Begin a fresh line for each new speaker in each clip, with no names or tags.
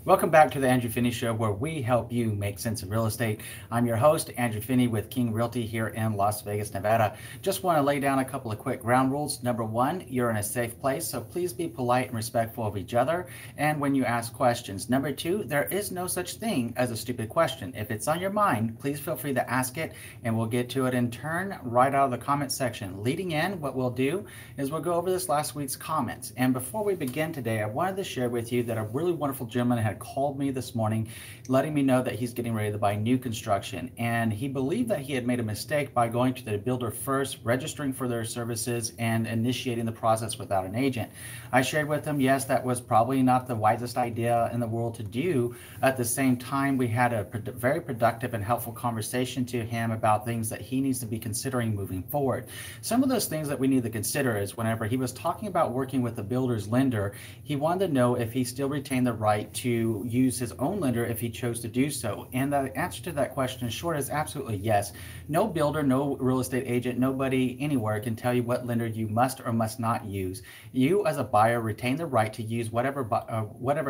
Welcome back to the Andrew Finney Show, where we help you make sense of real estate. I'm your host, Andrew Finney with King Realty here in Las Vegas, Nevada. Just want to lay down a couple of quick ground rules. Number one, you're in a safe place, so please be polite and respectful of each other and when you ask questions. Number two, there is no such thing as a stupid question. If it's on your mind, please feel free to ask it and we'll get to it in turn right out of the comment section. Leading in, what we'll do is we'll go over this last week's comments. And before we begin today, I wanted to share with you that a really wonderful gentleman had called me this morning letting me know that he's getting ready to buy new construction, and he believed that he had made a mistake by going to the builder first, registering for their services and initiating the process without an agent. I shared with him, yes, that was probably not the wisest idea in the world to do. At the same time, we had a very productive and helpful conversation to him about things that he needs to be considering moving forward. Some of those things that we need to consider is whenever he was talking about working with the builder's lender, he wanted to know if he still retained the right to use his own lender if he chose to do so. And the answer to that question in short is absolutely yes. No builder, no real estate agent, nobody anywhere can tell you what lender you must or must not use. You as a buyer retain the right to use whatever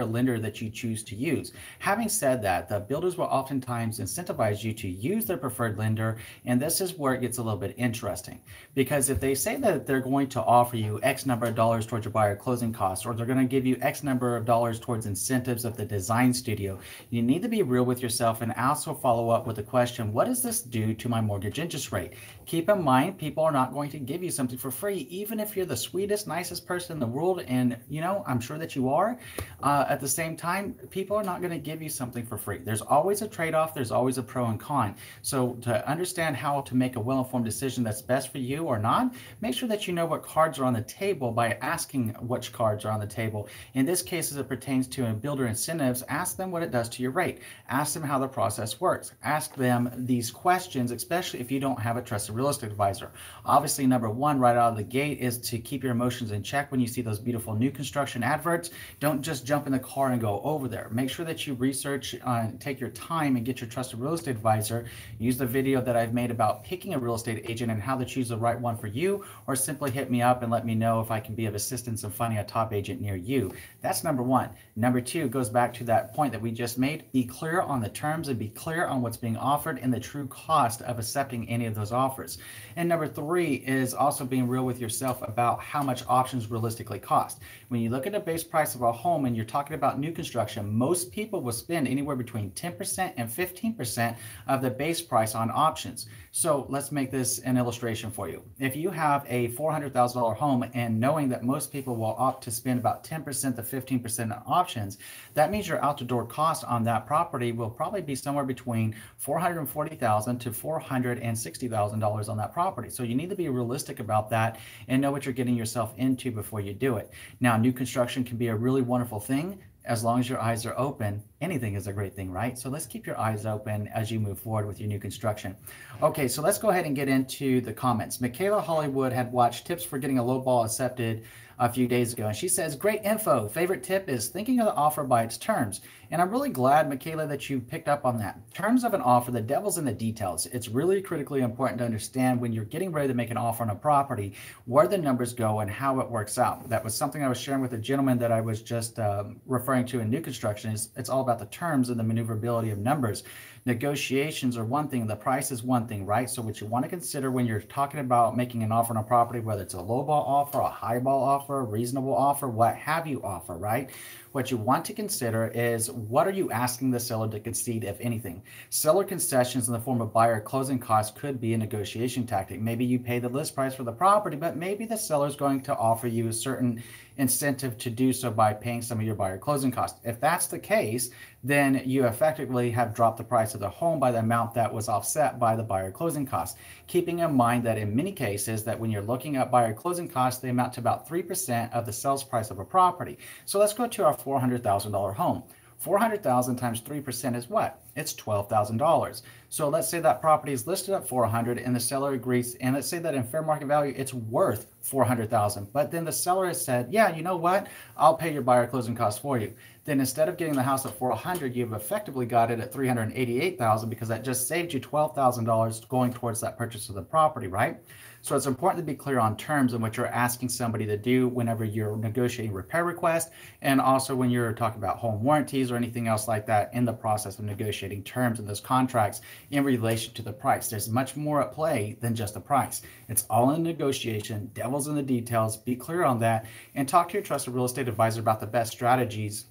lender that you choose to use. Having said that, the builders will oftentimes incentivize you to use their preferred lender, and this is where it gets a little bit interesting. Because if they say that they're going to offer you X number of dollars towards your buyer closing costs, or they're going to give you X number of dollars towards incentives of the design studio, you need to be real with yourself and also follow up with the question, what does this do to my mortgage interest rate? Keep in mind, people are not going to give you something for free, even if you're the sweetest, nicest person in the world, and I'm sure that you are. At the same time, people are not going to give you something for free. There's always a trade-off. There's always a pro and con. So to understand how to make a well-informed decision that's best for you or not, make sure that you know what cards are on the table by asking which cards are on the table. In this case, as it pertains to a builder incentives, ask them what it does to your rate. Ask them how the process works. Ask them these questions, especially if you don't have a trusted real estate advisor. Obviously, number one, right out of the gate, is to keep your emotions in check when you see those beautiful new construction adverts. Don't just jump in the car and go over there. Make sure that you research, take your time and get your trusted real estate advisor. Use the video that I've made about picking a real estate agent and how to choose the right one for you, or simply hit me up and let me know if I can be of assistance in finding a top agent near you. That's number one. Number two goes back to that point that we just made. Be clear on the terms and be clear on what's being offered and the true cost of accepting any of those offers. And number three is also being real with yourself about how much options realistically cost. When you look at the base price of a home and you're talking about new construction, most people will spend anywhere between 10% and 15% of the base price on options. So let's make this an illustration for you. If you have a $400,000 home and knowing that most people will opt to spend about 10% to 15% on options, that means your out-the-door cost on that property will probably be somewhere between $440,000 to $460,000 on that property. So you need to be realistic about that and know what you're getting yourself into before you do it. Now, new construction can be a really wonderful thing. As long as your eyes are open, anything is a great thing, right? So let's keep your eyes open as you move forward with your new construction. Okay, so let's go ahead and get into the comments. Makayla Hollywood had watched tips for getting a low ball accepted a few days ago, and she says, great info. Favorite tip is thinking of the offer by its terms. And I'm really glad, Makayla, that you picked up on that. Terms of an offer, the devil's in the details. It's really critically important to understand when you're getting ready to make an offer on a property, where the numbers go and how it works out. That was something I was sharing with a gentleman that I was just referring to in new construction. It's all about the terms and the maneuverability of numbers. Negotiations are one thing, the price is one thing, right? So what you want to consider when you're talking about making an offer on a property, whether it's a low ball offer, a high ball offer, a reasonable offer, what have you offer, right? What you want to consider is what are you asking the seller to concede, if anything? Seller concessions in the form of buyer closing costs could be a negotiation tactic. Maybe you pay the list price for the property, but maybe the seller is going to offer you a certain incentive to do so by paying some of your buyer closing costs. If that's the case, then you effectively have dropped the price of the home by the amount that was offset by the buyer closing costs. Keeping in mind that in many cases that when you're looking at buyer closing costs, they amount to about 3% of the sales price of a property. So let's go to our $400,000 home. 400,000 times 3% is what? It's $12,000. So let's say that property is listed at 400 and the seller agrees, and let's say that in fair market value it's worth 400,000. But then the seller has said, yeah, you know what? I'll pay your buyer closing costs for you. Then instead of getting the house at 400, you've effectively got it at 388,000 because that just saved you $12,000 going towards that purchase of the property, right? So it's important to be clear on terms and what you're asking somebody to do whenever you're negotiating repair requests, and also when you're talking about home warranties or anything else like that in the process of negotiating terms in those contracts in relation to the price. There's much more at play than just the price. It's all in negotiation, devil's in the details. Be clear on that and talk to your trusted real estate advisor about the best strategies,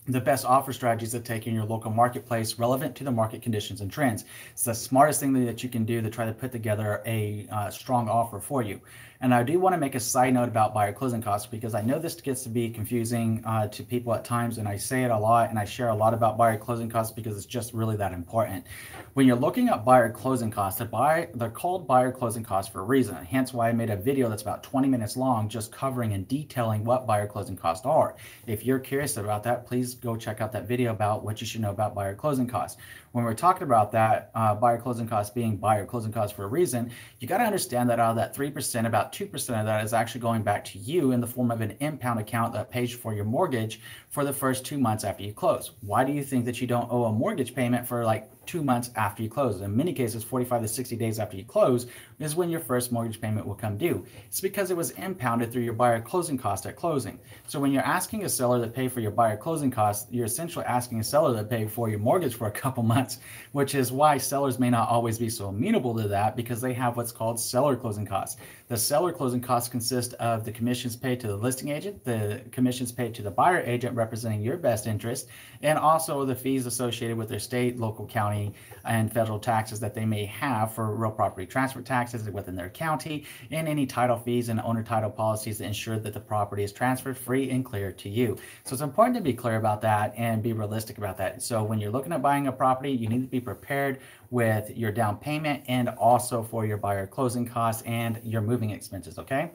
the best offer strategies to take in your local marketplace relevant to the market conditions and trends. It's the smartest thing that you can do to try to put together a strong offer for you. And I do want to make a side note about buyer closing costs, because I know this gets to be confusing to people at times, and I say it a lot and I share a lot about buyer closing costs because it's just really that important. When you're looking at buyer closing costs, they're called buyer closing costs for a reason. Hence why I made a video that's about 20 minutes long just covering and detailing what buyer closing costs are. If you're curious about that, please go check out that video about what you should know about buyer closing costs. When we're talking about that, buyer closing costs being buyer closing costs for a reason, you got to understand that out of that 3%, about 2% of that is actually going back to you in the form of an impound account that pays for your mortgage for the first 2 months after you close. Why do you think that you don't owe a mortgage payment for like 2 months after you close? In many cases, 45 to 60 days after you close is when your first mortgage payment will come due. It's because it was impounded through your buyer closing cost at closing. So when you're asking a seller to pay for your buyer closing costs, you're essentially asking a seller to pay for your mortgage for a couple months, which is why sellers may not always be so amenable to that, because they have what's called seller closing costs. The seller closing costs consist of the commissions paid to the listing agent, the commissions paid to the buyer agent representing your best interest, and also the fees associated with their state, local, county, and federal taxes that they may have for real property transfer taxes within their county, and any title fees and owner title policies to ensure that the property is transferred free and clear to you. So it's important to be clear about that and be realistic about that. So when you're looking at buying a property, you need to be prepared with your down payment and also for your buyer closing costs and your moving expenses, okay?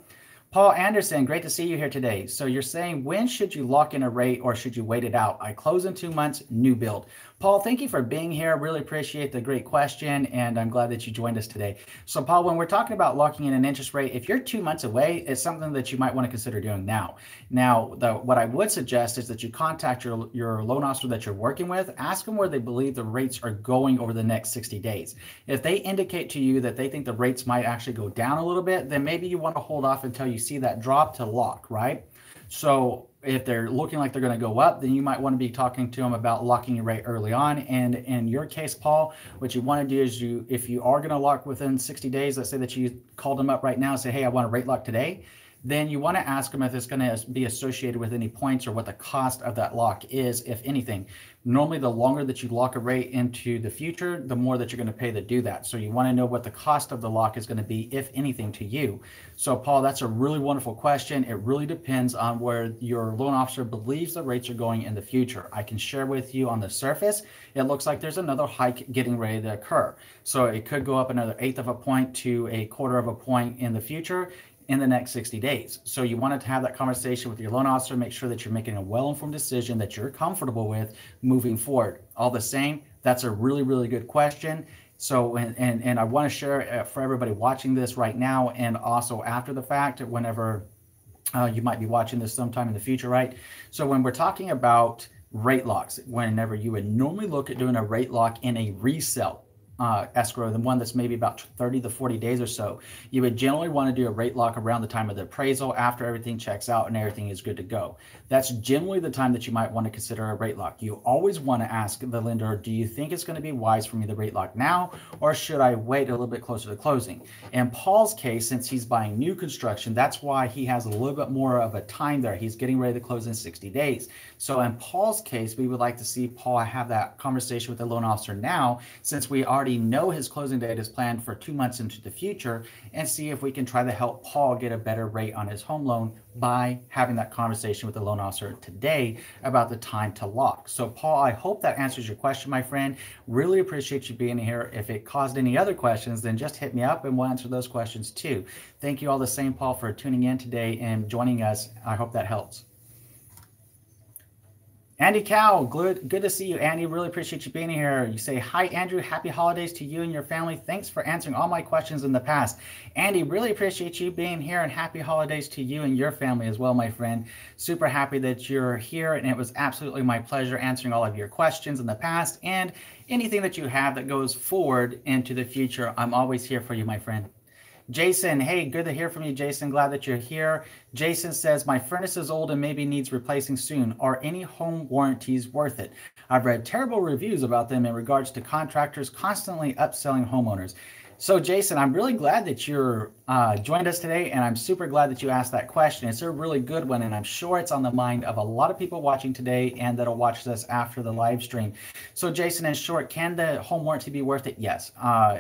Paul Anderson, great to see you here today. So you're saying, when should you lock in a rate or should you wait it out? I close in 2 months, new build. Paul, thank you for being here. Really appreciate the great question, and I'm glad that you joined us today. So Paul, when we're talking about locking in an interest rate, if you're 2 months away, it's something that you might want to consider doing now. Now, what I would suggest is that you contact your loan officer that you're working with, ask them where they believe the rates are going over the next 60 days. If they indicate to you that they think the rates might actually go down a little bit, then maybe you want to hold off until you see that drop to lock, right? So if they're looking like they're going to go up, then you might want to be talking to them about locking your rate early on. And in your case, Paul, what you want to do is if you are going to lock within 60 days, let's say that you called them up right now and say, hey, I want a rate lock today, then you want to ask them if it's going to be associated with any points or what the cost of that lock is, if anything. Normally, the longer that you lock a rate into the future, the more that you're going to pay to do that. So you want to know what the cost of the lock is going to be, if anything, to you. So Paul, that's a really wonderful question. It really depends on where your loan officer believes the rates are going in the future. I can share with you on the surface, it looks like there's another hike getting ready to occur. So it could go up another 1/8 of a point to 1/4 of a point in the future, in the next 60 days. So you want to have that conversation with your loan officer, make sure that you're making a well-informed decision that you're comfortable with moving forward. All the same, that's a really, really good question. So, and I want to share for everybody watching this right now and also after the fact, whenever you might be watching this sometime in the future, right? So when we're talking about rate locks, whenever you would normally look at doing a rate lock in a resale escrow, the one that's maybe about 30 to 40 days or so, you would generally want to do a rate lock around the time of the appraisal, after everything checks out and everything is good to go. That's generally the time that you might want to consider a rate lock. You always want to ask the lender, do you think it's going to be wise for me to rate lock now, or should I wait a little bit closer to closing? In Paul's case, since he's buying new construction, that's why he has a little bit more of a time there. He's getting ready to close in 60 days. So in Paul's case, we would like to see Paul have that conversation with the loan officer now, since we already know his closing date is planned for 2 months into the future, and see if we can try to help Paul get a better rate on his home loan by having that conversation with the loan officer today about the time to lock. So Paul, I hope that answers your question, my friend. Really appreciate you being here. If it caused any other questions, then just hit me up and we'll answer those questions too. Thank you all the same, Paul, for tuning in today and joining us. I hope that helps. Andy Cao, good to see you, Andy. Really appreciate you being here. You say, hi, Andrew. Happy holidays to you and your family. Thanks for answering all my questions in the past. Andy, really appreciate you being here, and happy holidays to you and your family as well, my friend. Super happy that you're here, and it was absolutely my pleasure answering all of your questions in the past, and anything that you have that goes forward into the future. I'm always here for you, my friend. Jayson, hey, good to hear from you, Jayson. Glad that you're here. Jayson says, my furnace is old and maybe needs replacing soon. Are any home warranties worth it? I've read terrible reviews about them in regards to contractors constantly upselling homeowners. So Jayson, I'm really glad that you're joined us today, and I'm super glad that you asked that question. It's a really good one, and I'm sure it's on the mind of a lot of people watching today and that'll watch this after the live stream. So Jayson, in short, can the home warranty be worth it? Yes,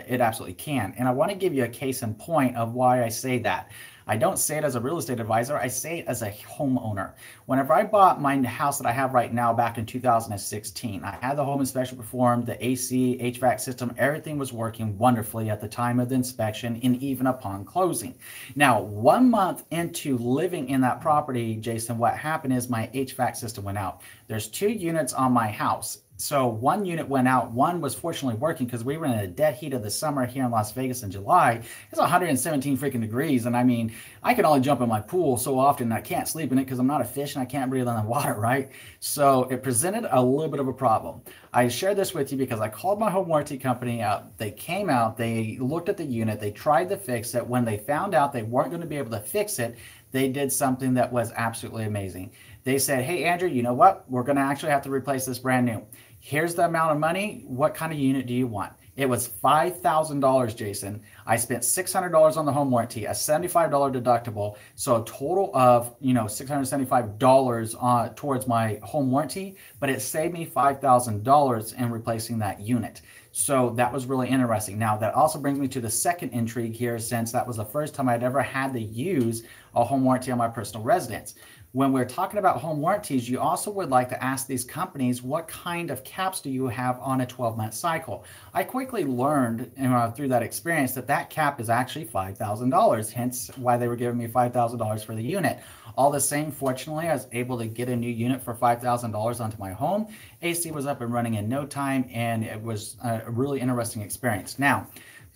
it absolutely can. And I want to give you a case in point of why I say that. I don't say it as a real estate advisor, I say it as a homeowner. Whenever I bought my house that I have right now back in 2016, I had the home inspection performed, the AC, HVAC system, everything was working wonderfully at the time of the inspection and even upon closing. Now, 1 month into living in that property, Jayson, what happened is my HVAC system went out. There's 2 units on my house. So 1 unit went out. 1 was fortunately working because we were in a dead heat of the summer here in Las Vegas in July. It's 117 freaking degrees. And I mean, I can only jump in my pool so often. I can't sleep in it because I'm not a fish and I can't breathe on the water, right? So it presented a little bit of a problem. I shared this with you because I called my home warranty company out. They came out, they looked at the unit, they tried to fix it. When they found out they weren't going to be able to fix it, they did something that was absolutely amazing. They said, hey, Andrew, you know what? We're going to actually have to replace this brand new. Here's the amount of money. What kind of unit do you want? It was $5,000, Jayson. I spent $600 on the home warranty, a $75 deductible. So a total of, $675 towards my home warranty, but it saved me $5,000 in replacing that unit. So that was really interesting. Now, that also brings me to the second intrigue here, since that was the first time I'd ever had to use a home warranty on my personal residence. When we're talking about home warranties, you also would like to ask these companies, what kind of caps do you have on a 12-month cycle? I quickly learned through that experience that that cap is actually $5,000, hence why they were giving me $5,000 for the unit. All the same, fortunately, I was able to get a new unit for $5,000 onto my home. AC was up and running in no time, and it was a really interesting experience. Now,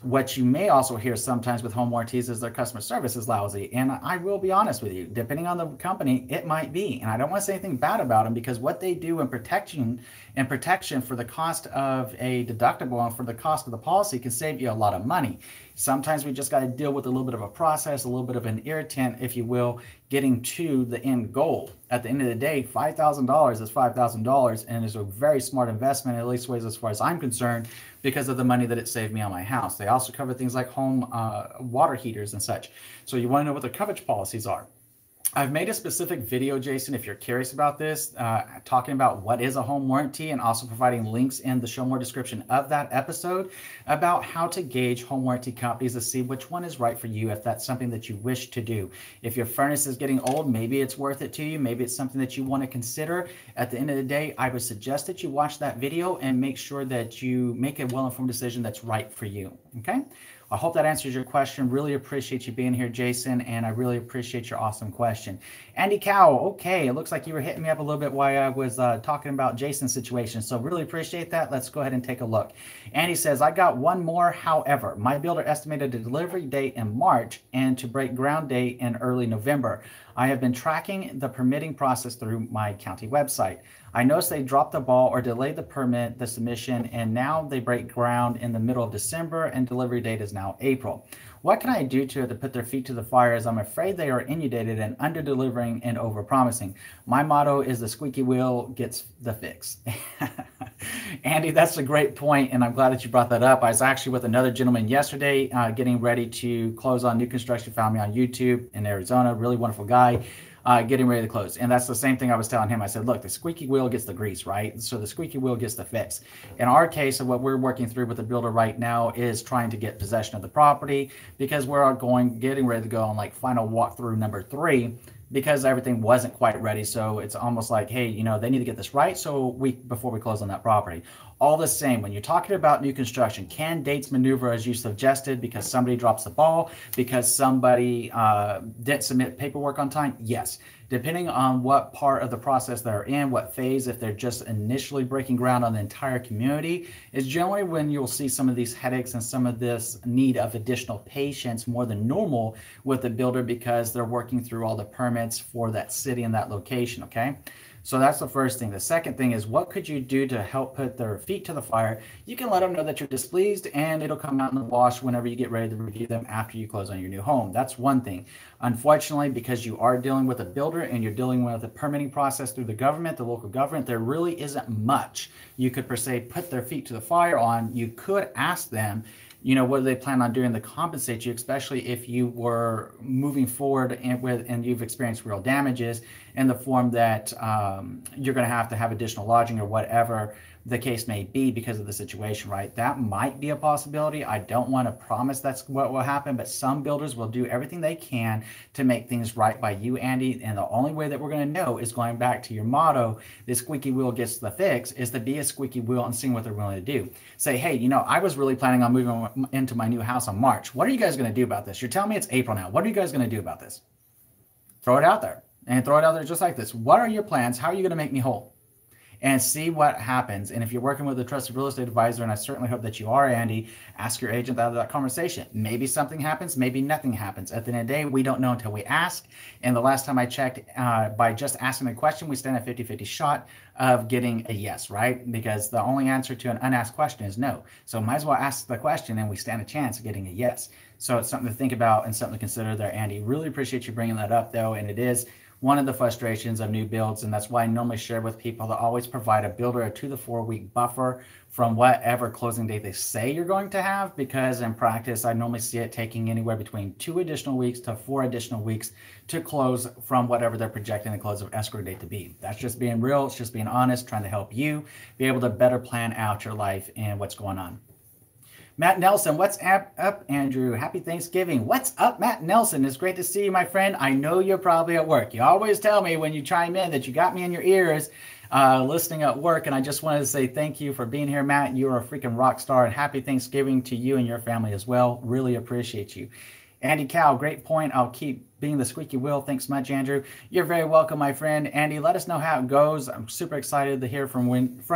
what you may also hear sometimes with home warranties is their customer service is lousy. And I will be honest with you, depending on the company, it might be. And I don't want to say anything bad about them, because what they do in protection for the cost of a deductible and for the cost of the policy can save you a lot of money. Sometimes we just got to deal with a little bit of a process, a little bit of an irritant, if you will, getting to the end goal. At the end of the day, $5,000 is $5,000, and it's a very smart investment, at least ways as far as I'm concerned, because of the money that it saved me on my house. They also cover things like home water heaters and such. So you want to know what the coverage policies are. I've made a specific video, Jayson, if you're curious about this, talking about what is a home warranty, and also providing links in the show more description of that episode about how to gauge home warranty companies to see which one is right for you, if that's something that you wish to do. If your furnace is getting old, maybe it's worth it to you. Maybe it's something that you want to consider. At the end of the day, I would suggest that you watch that video and make sure that you make a well-informed decision that's right for you, okay? I hope that answers your question. Really appreciate you being here, Jayson, and I really appreciate your awesome question. Andy Cao, okay, it looks like you were hitting me up a little bit while I was talking about Jayson's situation, so really appreciate that. Let's go ahead and take a look. Andy says, I got one more. However, my builder estimated a delivery date in March and to break ground date in early November. I have been tracking the permitting process through my county website. I noticed they dropped the ball or delayed the submission, and now they break ground in the middle of December, and delivery date is now April. What can I do to put their feet to the fire, as I'm afraid they are inundated and under-delivering and over-promising? My motto is the squeaky wheel gets the fix. Andy, that's a great point, and I'm glad that you brought that up. I was actually with another gentleman yesterday getting ready to close on new construction. Found me on YouTube in Arizona. Really wonderful guy. Getting ready to close. And that's the same thing I was telling him. I said, look, the squeaky wheel gets the grease, right? So the squeaky wheel gets the fix. In our case, of what we're working through with the builder right now is trying to get possession of the property, because we're getting ready to go on like final walkthrough number 3, because everything wasn't quite ready. So it's almost like, hey, they need to get this right before we close on that property. All the same, when you're talking about new construction, can dates maneuver as you suggested because somebody drops the ball, because somebody didn't submit paperwork on time? Yes. Depending on what part of the process they're in, what phase, if they're just initially breaking ground on the entire community, is generally when you'll see some of these headaches and some of this need of additional patience more than normal with the builder, because they're working through all the permits for that city and that location, okay? So that's the first thing. The second thing is, what could you do to help put their feet to the fire? You can let them know that you're displeased, and it'll come out in the wash whenever you get ready to review them after you close on your new home. That's one thing. Unfortunately, because you are dealing with a builder and you're dealing with a permitting process through the government, the local government, there really isn't much you could per se put their feet to the fire on. You could ask them, you know, what do they plan on doing to compensate you, especially if you were moving forward and you've experienced real damages in the form that you're going to have additional lodging or whatever the case may be because of the situation, right? That might be a possibility. I don't want to promise that's what will happen, but some builders will do everything they can to make things right by you, Andy. And the only way that we're going to know is going back to your motto, the squeaky wheel gets the fix, is to be a squeaky wheel and seeing what they're willing to do. Say, hey, you know, I was really planning on moving into my new house in March. What are you guys going to do about this? You're telling me it's April now. What are you guys going to do about this? Throw it out there, and throw it out there just like this. What are your plans? How are you going to make me whole? And see what happens. And if you're working with a trusted real estate advisor, and I certainly hope that you are, Andy, ask your agent out of that conversation. Maybe something happens, maybe nothing happens. At the end of the day, we don't know until we ask. And the last time I checked, by just asking a question, we stand a 50-50 shot of getting a yes, right? Because the only answer to an unasked question is no. So might as well ask the question and we stand a chance of getting a yes. So it's something to think about and something to consider there, Andy. Really appreciate you bringing that up, though. And it is one of the frustrations of new builds, and that's why I normally share with people to always provide a builder a 2 to 4 week buffer from whatever closing date they say you're going to have, because in practice, I normally see it taking anywhere between 2 additional weeks to 4 additional weeks to close from whatever they're projecting the close of escrow date to be. That's just being real. It's just being honest, trying to help you be able to better plan out your life and what's going on. Matt Nelson, what's up, Andrew? Happy Thanksgiving. What's up, Matt Nelson? It's great to see you, my friend. I know you're probably at work. You always tell me when you chime in that you got me in your ears listening at work, and I just wanted to say thank you for being here, Matt. You're a freaking rock star, and happy Thanksgiving to you and your family as well. Really appreciate you. Andy Cao, great point. I'll keep being the squeaky wheel. Thanks much, Andrew. You're very welcome, my friend. Andy, let us know how it goes. I'm super excited to hear from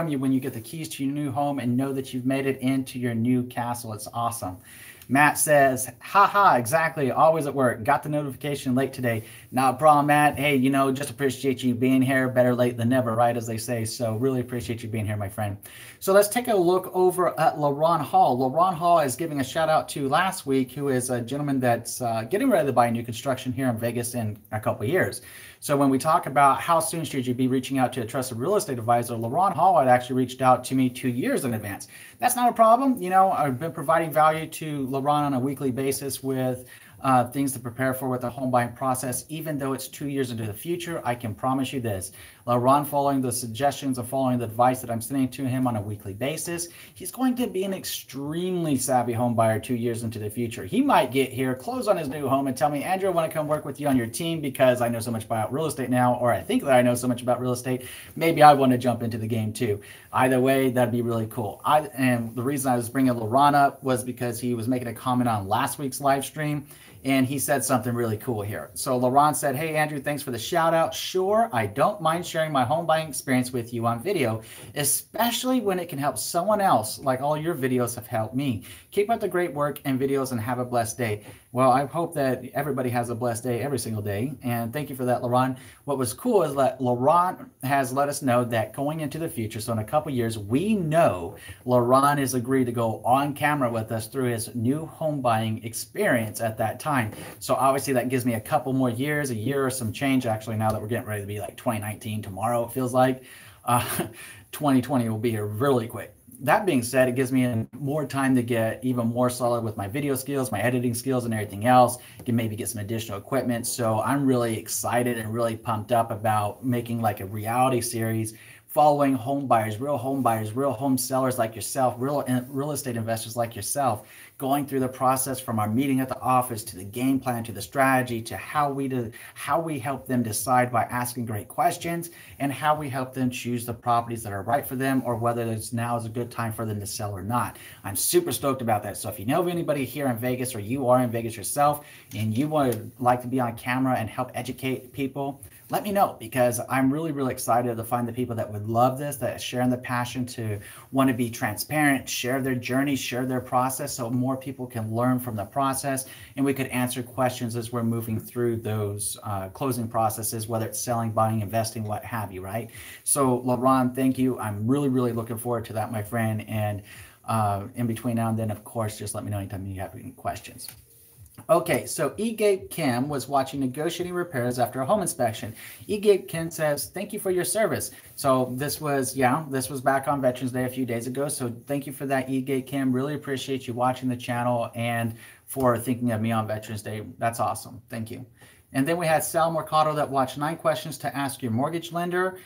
you when you get the keys to your new home and know that you've made it into your new castle. It's awesome. Matt says, haha, exactly. Always at work. Got the notification late today. Not a problem, Matt. Hey, you know, just appreciate you being here. Better late than never, right, as they say. So really appreciate you being here, my friend. So let's take a look over at LaRon Hall. LaRon Hall is giving a shout out to last week, who is a gentleman that's getting ready to buy new construction here in Vegas in a couple of years. So when we talk about how soon should you be reaching out to a trusted real estate advisor, LaRon Hall had actually reached out to me 2 years in advance. That's not a problem. You know, I've been providing value to LaRon on a weekly basis with things to prepare for with the home buying process. Even though it's 2 years into the future, I can promise you this. LaRon, following the suggestions and following the advice that I'm sending to him on a weekly basis, he's going to be an extremely savvy home buyer 2 years into the future. He might get here, close on his new home, and tell me, Andrew, I want to come work with you on your team because I know so much about real estate now, or I think that I know so much about real estate. Maybe I want to jump into the game too. Either way, that'd be really cool. And the reason I was bringing LaRon up was because he was making a comment on last week's live stream, and he said something really cool here. So LaRon said, hey, Andrew, thanks for the shout out. Sure, I don't mind sharing my home buying experience with you on video, especially when it can help someone else, like all your videos have helped me. Keep up the great work and videos and have a blessed day. Well, I hope that everybody has a blessed day every single day. And thank you for that, LaRon. What was cool is that LaRon has let us know that going into the future, so in a couple years, we know LaRon has agreed to go on camera with us through his new home buying experience at that time. So obviously that gives me a couple more years, a year or some change, actually, now that we're getting ready to be like 2019 tomorrow, it feels like. 2020 will be here really quick. That being said, it gives me more time to get even more solid with my video skills, my editing skills, and everything else. Can maybe get some additional equipment. So I'm really excited and really pumped up about making like a reality series following home buyers, real home sellers like yourself, real estate investors like yourself, going through the process from our meeting at the office to the game plan to the strategy to how we help them decide by asking great questions, and how we help them choose the properties that are right for them, or whether it's now is a good time for them to sell or not. I'm super stoked about that. So if you know of anybody here in Vegas, or you are in Vegas yourself and you would like to be on camera and help educate people let me know, because I'm really, really excited to find the people that would love this, that are sharing the passion to want to be transparent, share their journey, share their process, so more people can learn from the process, and we could answer questions as we're moving through those closing processes, whether it's selling, buying, investing, what have you, right? So LaRon, thank you. I'm really, really looking forward to that, my friend. And in between now and then, of course, just let me know anytime you have any questions. Okay, so Egapekim was watching negotiating repairs after a home inspection. Egapekim says, thank you for your service. So this was back on Veterans Day a few days ago. So thank you for that, Egapekim. Really appreciate you watching the channel and for thinking of me on Veterans Day. That's awesome. Thank you. And then we had Sal Mercado that watched 9 questions to ask your mortgage lender.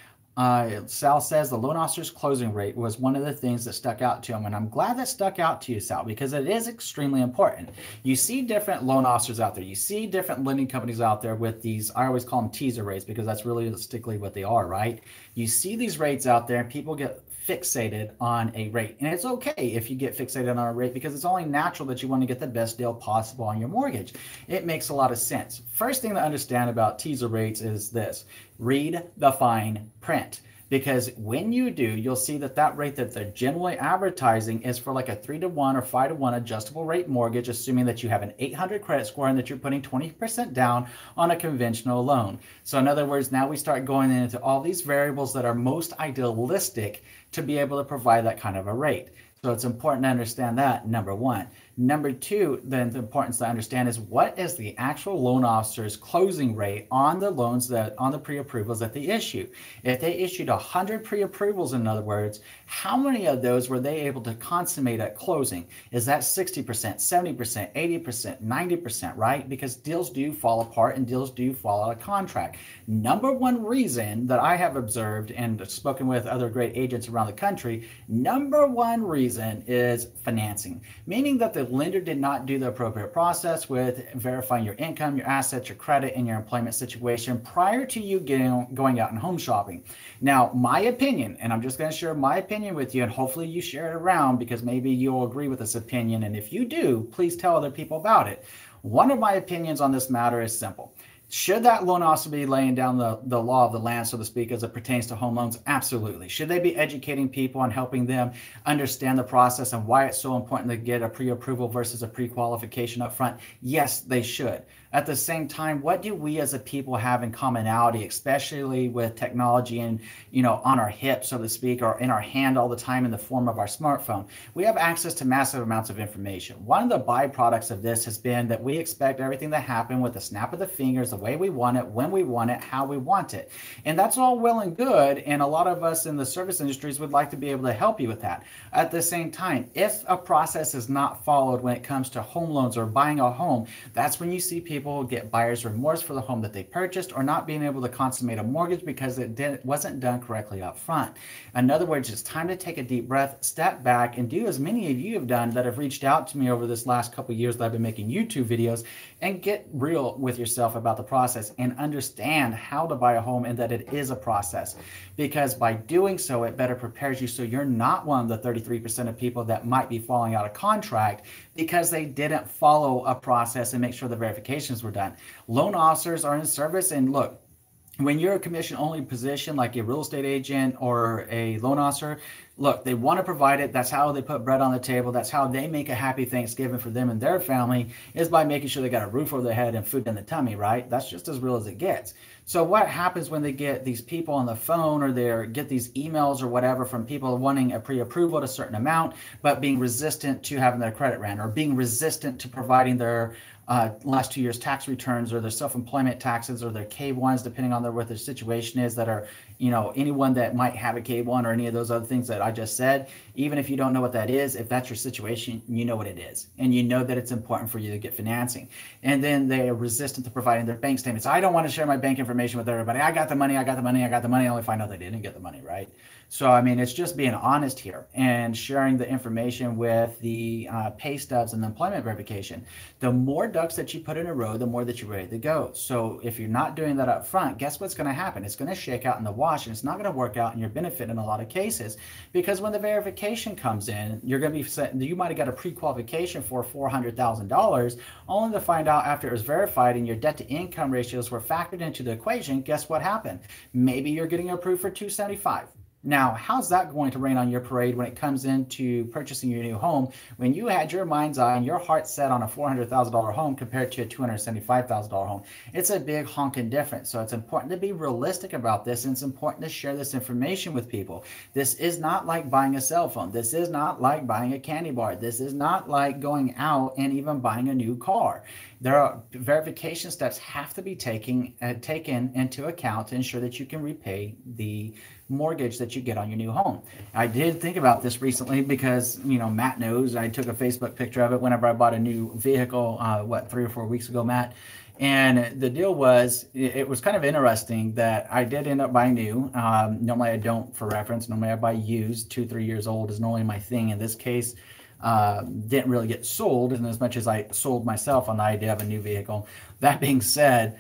Sal says the loan officer's closing rate was one of the things that stuck out to him. And I'm glad that stuck out to you, Sal, because it is extremely important. You see different loan officers out there. You see different lending companies out there with these, I always call them teaser rates, because that's realistically what they are, right? You see these rates out there and people get fixated on a rate. And it's okay if you get fixated on a rate, because it's only natural that you want to get the best deal possible on your mortgage. It makes a lot of sense. First thing to understand about teaser rates is this: read the fine print. Because when you do, you'll see that that rate that they're generally advertising is for like a 3-to-1 or 5-to-1 adjustable rate mortgage, assuming that you have an 800 credit score and that you're putting 20% down on a conventional loan. So in other words, now we start going into all these variables that are most idealistic to be able to provide that kind of a rate. So it's important to understand that, number one. Number two, then the importance to understand is what is the actual loan officer's closing rate on the loans that on the pre-approvals that they issue. If they issued 100 pre-approvals, in other words, how many of those were they able to consummate at closing? Is that 60%, 70%, 80%, 90%, right? Because deals do fall apart and deals do fall out of contract. Number one reason that I have observed and spoken with other great agents around the country, number one reason is financing, meaning that the lender did not do the appropriate process with verifying your income, your assets, your credit, and your employment situation prior to you going out and home shopping. Now, my opinion, and I'm just going to share my opinion with you, and hopefully you share it around, because maybe you'll agree with this opinion, and if you do, please tell other people about it. One of my opinions on this matter is simple. Should that loan officer be laying down the law of the land, so to speak, as it pertains to home loans? Absolutely. Should they be educating people and helping them understand the process and why it's so important to get a pre-approval versus a pre-qualification up front? Yes, they should. At the same time, what do we as a people have in commonality, especially with technology and, on our hip, so to speak, or in our hand all the time in the form of our smartphone? We have access to massive amounts of information. One of the byproducts of this has been that we expect everything to happen with the snap of the fingers, the way we want it, when we want it, how we want it. And that's all well and good. And a lot of us in the service industries would like to be able to help you with that. At the same time, if a process is not followed when it comes to home loans or buying a home, that's when you see people get buyer's remorse for the home that they purchased, or not being able to consummate a mortgage because it wasn't done correctly up front. In other words, it's time to take a deep breath, step back, and do as many of you have done that have reached out to me over this last couple of years that I've been making YouTube videos, and get real with yourself about the process and understand how to buy a home and that it is a process. Because by doing so, it better prepares you so you're not one of the 33% of people that might be falling out of contract because they didn't follow a process and make sure the verifications were done. Loan officers are in service, and look, when you're a commission-only position like a real estate agent or a loan officer, look, they want to provide it. That's how they put bread on the table. That's how they make a happy Thanksgiving for them and their family, is by making sure they got a roof over their head and food in the tummy, right? That's just as real as it gets. So what happens when they get these people on the phone, or they get these emails or whatever from people wanting a pre-approval at a certain amount, but being resistant to having their credit ran, or being resistant to providing their last 2 years tax returns, or their self-employment taxes, or their K-1s, depending on what their situation is, that are, anyone that might have a K-1 or any of those other things that I just said, even if you don't know what that is, if that's your situation, you know what it is. And you know that it's important for you to get financing. And then they are resistant to providing their bank statements. I don't want to share my bank information with everybody. I got the money, I got the money, I got the money, only find out they didn't get the money, right? So, I mean, it's just being honest here and sharing the information with the pay stubs and the employment verification. The more ducks that you put in a row, the more that you're ready to go. So if you're not doing that up front, guess what's going to happen? It's going to shake out in the wash, and it's not going to work out in your benefit in a lot of cases, Because when the verification comes in, you're going to be, you might have got a pre-qualification for $400,000, only to find out after it was verified and your debt to income ratios were factored into the equation. Guess what happened? Maybe you're getting approved for 275. Now, how's that going to rain on your parade when it comes into purchasing your new home, when you had your mind's eye and your heart set on a $400,000 home compared to a $275,000 home? It's a big honking difference. So it's important to be realistic about this, and it's important to share this information with people. This is not like buying a cell phone. This is not like buying a candy bar. This is not like going out and even buying a new car. There are verification steps have to be taken into account to ensure that you can repay the mortgage that you get on your new home. I did think about this recently because, you know, Matt knows I took a Facebook picture of it whenever I bought a new vehicle, 3 or 4 weeks ago, Matt. And the deal was, it was kind of interesting that I did end up buying new. Normally I don't, for reference. Normally I buy used. 2-3 years old is normally my thing. In this case, didn't really get sold, and as much as I sold myself on the idea of a new vehicle. That being said,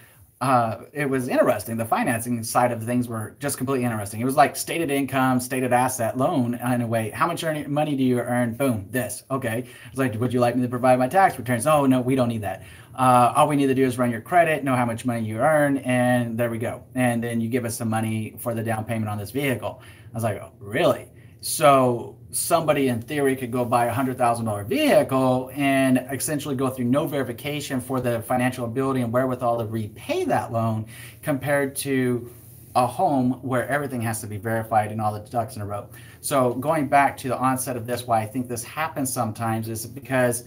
it was interesting. The financing side of things were just completely interesting. It was like stated income, stated asset, loan in a way. How much money do you earn? Boom, this. Okay. It's like, would you like me to provide my tax returns? Oh, no, we don't need that. All we need to do is run your credit, know how much money you earn, and there we go. And then you give us some money for the down payment on this vehicle. I was like, oh, really? So somebody in theory could go buy a $100,000 vehicle and essentially go through no verification for the financial ability and wherewithal to repay that loan, compared to a home where everything has to be verified and all the ducks in a row. So going back to the onset of this, why I think this happens sometimes is because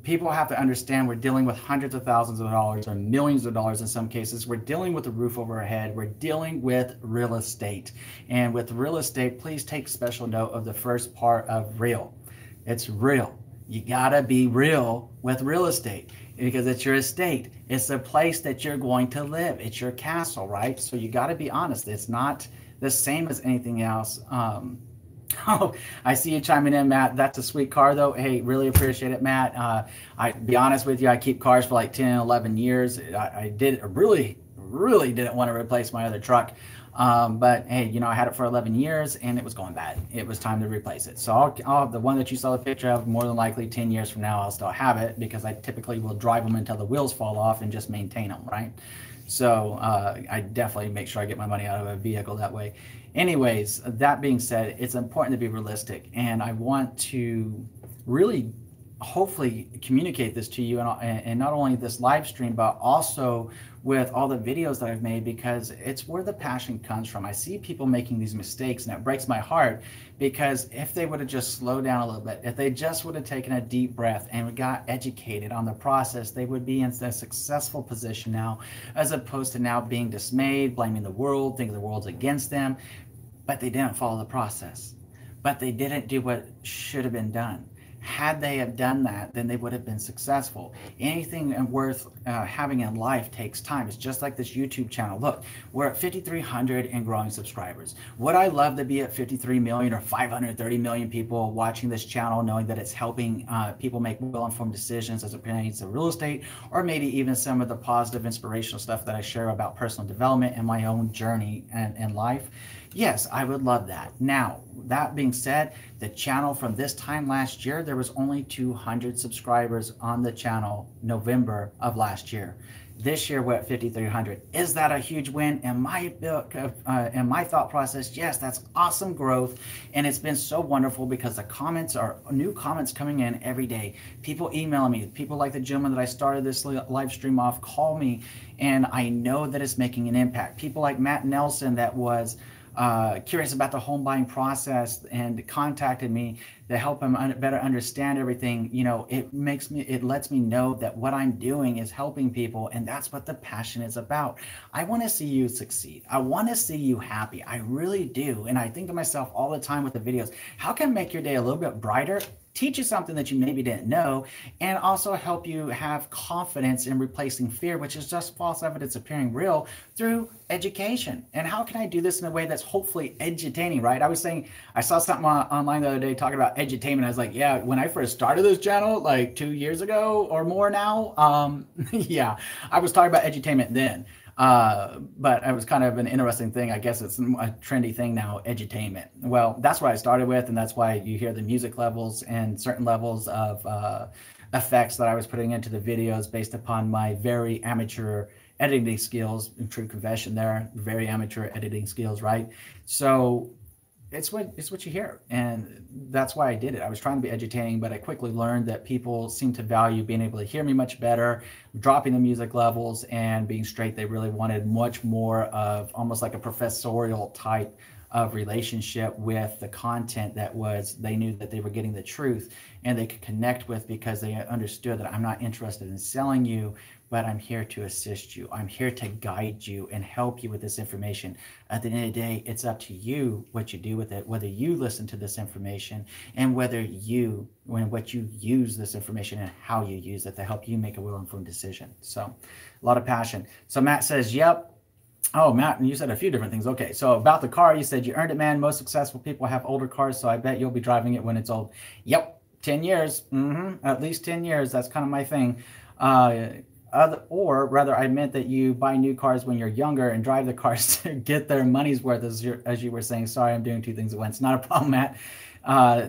people have to understand we're dealing with hundreds of thousands of dollars or millions of dollars in some cases. We're dealing with a roof over our head. We're dealing with real estate. And with real estate, please take special note of the first part of real. It's real. You gotta be real with real estate, because it's your estate. It's the place that you're going to live. It's your castle, right? So you gotta be honest. It's not the same as anything else. Oh, I see you chiming in, Matt. That's a sweet car, though. Hey, really appreciate it, Matt. I be honest with you, I keep cars for like 10, 11 years. I really didn't want to replace my other truck. But hey, you know, I had it for 11 years and it was going bad. It was time to replace it. So I'll have the one that you saw the picture of, more than likely 10 years from now, I'll still have it, because I typically will drive them until the wheels fall off and just maintain them, right? So I definitely make sure I get my money out of a vehicle that way. Anyways, that being said, it's important to be realistic, and I want to really hopefully communicate this to you, and not only this live stream, but also with all the videos that I've made, because it's where the passion comes from. I see people making these mistakes, and it breaks my heart, because if they would have just slowed down a little bit, if they just would have taken a deep breath and got educated on the process, they would be in a successful position now, as opposed to now being dismayed, blaming the world, thinking the world's against them. But they didn't follow the process. But they didn't do what should have been done. Had they have done that, then they would have been successful. Anything worth having in life takes time. It's just like this YouTube channel. Look, we're at 5,300 and growing subscribers. Would I love to be at 53 million or 530 million people watching this channel, knowing that it's helping people make well-informed decisions as it pertains to real estate, or maybe even some of the positive, inspirational stuff that I share about personal development and my own journey in life? Yes, I would love that. Now, that being said, the channel from this time last year, there was only 200 subscribers on the channel November of last year. This year, we're at 5,300. Is that a huge win? In my thought process, yes, that's awesome growth. And it's been so wonderful, because the comments are new comments coming in every day. People emailing me, people like the gentleman that I started this live stream off, call me, and I know that it's making an impact. People like Matt Nelson, that was curious about the home buying process and contacted me to help him better understand everything. You know, it lets me know that what I'm doing is helping people, and that's what the passion is about. I want to see you succeed. I want to see you happy. I really do. And I think to myself all the time with the videos, how can I make your day a little bit brighter, teach you something that you maybe didn't know, and also help you have confidence in replacing fear, which is just false evidence appearing real, through education. And how can I do this in a way that's hopefully edutaining, right? I was saying, I saw something online the other day talking about edutainment. I was like, yeah, when I first started this channel, like 2 years ago or more now, yeah, I was talking about edutainment then. But it was kind of an interesting thing. I guess it's a trendy thing now, edutainment. Well, that's what I started with, and that's why you hear the music levels and certain levels of effects that I was putting into the videos based upon my very amateur editing skills. In true confession there, very amateur editing skills, right? So it's what you hear, and that's why I did it. I was trying to be edutaining, but I quickly learned that people seem to value being able to hear me much better, dropping the music levels, and being straight. They really wanted much more of almost like a professorial type of relationship with the content that was, they knew that they were getting the truth and they could connect with, because they understood that I'm not interested in selling you, but I'm here to assist you. I'm here to guide you and help you with this information. At the end of the day, it's up to you what you do with it, whether you listen to this information and what you use this information and how you use it to help you make a well-informed decision. So a lot of passion. So Matt says, yep. Oh, Matt, and you said a few different things. Okay, so about the car, you said you earned it, man. Most successful people have older cars, so I bet you'll be driving it when it's old. Yep, 10 years. At least 10 years. That's kind of my thing. Or rather, I meant that you buy new cars when you're younger and drive the cars to get their money's worth, as you were saying. Sorry, I'm doing two things at once. Not a problem, Matt.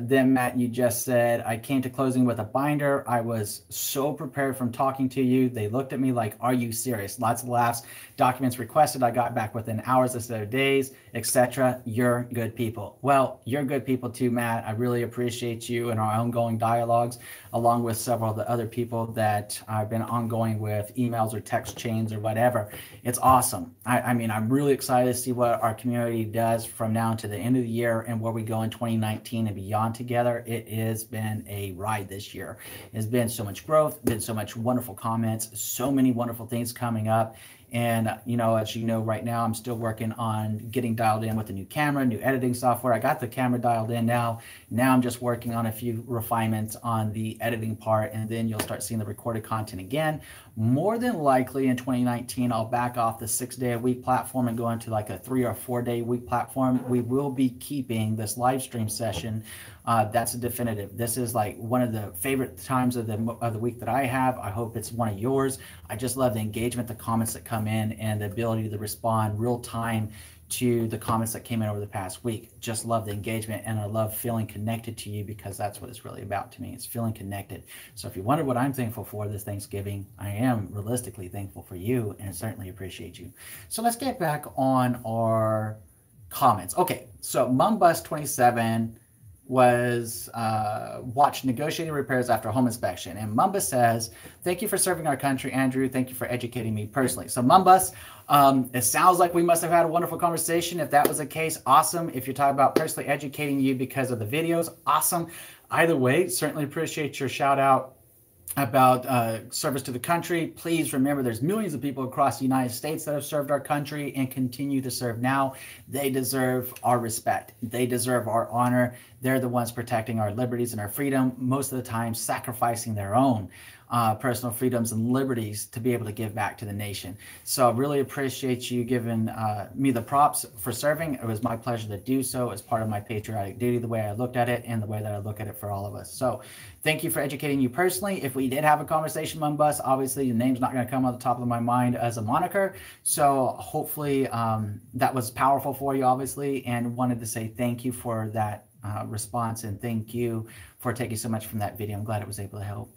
Then Matt, you just said, I came to closing with a binder. I was so prepared from talking to you. They looked at me like, are you serious? Lots of laughs. Documents requested. I got back within hours instead of days, etc. You're good people. Well, you're good people too, Matt. I really appreciate you and our ongoing dialogues, along with several of the other people that I've been ongoing with, emails or text chains or whatever. It's awesome. I mean, I'm really excited to see what our community does from now to the end of the year and where we go in 2019 and beyond together. It has been a ride this year. It's been so much growth, been so much wonderful comments, so many wonderful things coming up. And, you know, as you know, right now, I'm still working on getting dialed in with a new camera, new editing software. I got the camera dialed in now. Now I'm just working on a few refinements on the editing part, and then you'll start seeing the recorded content again. More than likely in 2019, I'll back off the 6-day-a-week platform and go into like a 3 or 4-day-a-week platform. We will be keeping this live stream session. That's a definitive. This is like one of the favorite times of the week that I have. I hope it's one of yours. I just love the engagement, the comments that come in, and the ability to respond real time to the comments that came in over the past week. Just love the engagement, and I love feeling connected to you, because that's what it's really about to me. It's feeling connected. So if you wonder what I'm thankful for this Thanksgiving, I am realistically thankful for you and certainly appreciate you. So let's get back on our comments. Okay, so Mumbus27 was watched negotiating repairs after home inspection. And Mumbus says, thank you for serving our country, Andrew. Thank you for educating me personally. So Mumbus, it sounds like we must have had a wonderful conversation. If that was the case, awesome. If you're talking about personally educating you because of the videos, awesome. Either way, certainly appreciate your shout out about service to the country. Please remember, there's millions of people across the United States that have served our country and continue to serve now. They deserve our respect. They deserve our honor. They're the ones protecting our liberties and our freedom, most of the time sacrificing their own personal freedoms and liberties to be able to give back to the nation. So I really appreciate you giving me the props for serving. It was my pleasure to do so as part of my patriotic duty, the way I looked at it and the way that I look at it for all of us. So thank you for educating you personally. If we did have a conversation, Mumbus, obviously your name's not going to come on the top of my mind as a moniker. So hopefully that was powerful for you, obviously, and wanted to say thank you for that response, and thank you for taking so much from that video. I'm glad it was able to help.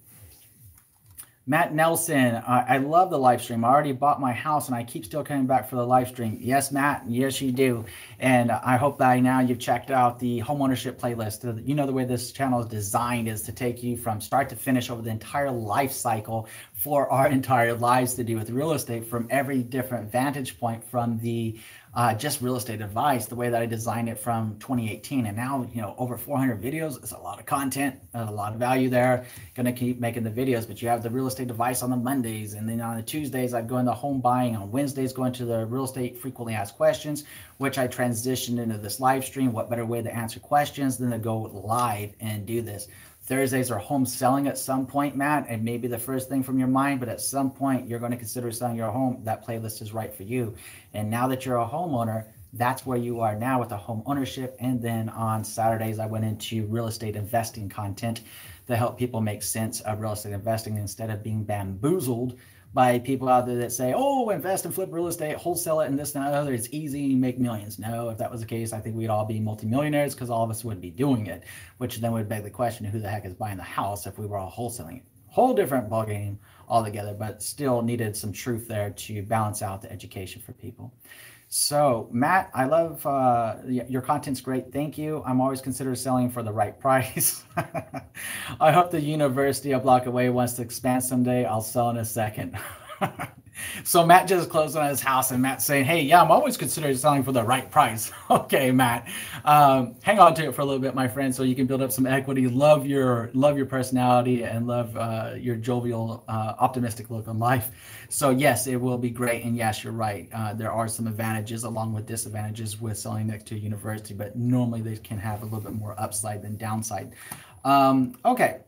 Matt Nelson, I love the live stream. I already bought my house and I keep still coming back for the live stream. Yes, Matt. Yes, you do. And I hope that now you've checked out the homeownership playlist. You know, the way this channel is designed is to take you from start to finish over the entire life cycle for our entire lives to do with real estate, from every different vantage point, from the just real estate advice, the way that I designed it from 2018. And now, you know, over 400 videos. It's a lot of content, a lot of value there. Going to keep making the videos, but you have the real estate advice on the Mondays. And then on the Tuesdays, I go into home buying. On Wednesdays, go into the real estate frequently asked questions, which I transitioned into this live stream. What better way to answer questions than to go live and do this? Thursdays are home selling at some point, Matt, and maybe the first thing from your mind, but at some point you're going to consider selling your home. That playlist is right for you. And now that you're a homeowner, that's where you are now with the home ownership. And then on Saturdays, I went into real estate investing content to help people make sense of real estate investing instead of being bamboozled by people out there that say, oh, invest and flip real estate, wholesale it, and this and that other. It's easy, you make millions. No, if that was the case, I think we'd all be multimillionaires because all of us would be doing it, which then would beg the question, who the heck is buying the house if we were all wholesaling it? Whole different ballgame altogether, but still needed some truth there to balance out the education for people. So Matt, I love your content's great. Thank you. I'm always considered selling for the right price. I hope the university a block away wants to expand someday. I'll sell in a second. So Matt just closed on his house, and Matt's saying, hey, yeah, I'm always considering selling for the right price. Okay, Matt, hang on to it for a little bit, my friend, so you can build up some equity. Love your personality and love your jovial, optimistic look on life. So yes, it will be great. And yes, you're right. There are some advantages along with disadvantages with selling next to a university, but normally they can have a little bit more upside than downside. Okay.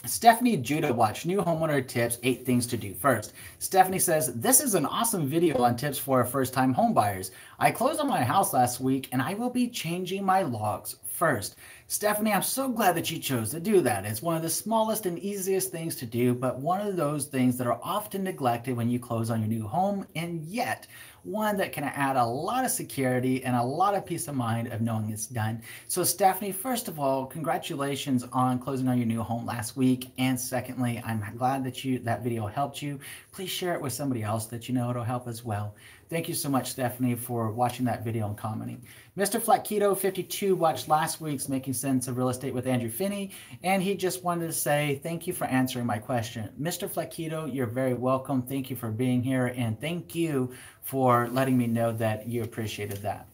Stephanie Judah watch new homeowner tips, 8 things to do first. Stephanie says, this is an awesome video on tips for first-time home buyers. I closed on my house last week and I will be changing my logs first. Stephanie, I'm so glad that you chose to do that. It's one of the smallest and easiest things to do, but one of those things that are often neglected when you close on your new home, and yet one that can add a lot of security and a lot of peace of mind of knowing it's done. So Stephanie, first of all, congratulations on closing on your new home last week. And secondly, I'm glad that that video helped you. Please share it with somebody else that you know it'll help as well. Thank you so much, Stephanie, for watching that video and commenting. Mr. Flaquito 52 watched last week's Making Sense of Real Estate with Andrew Finney, and he just wanted to say thank you for answering my question. Mr. Flaquito, you're very welcome. Thank you for being here, and thank you for letting me know that you appreciated that.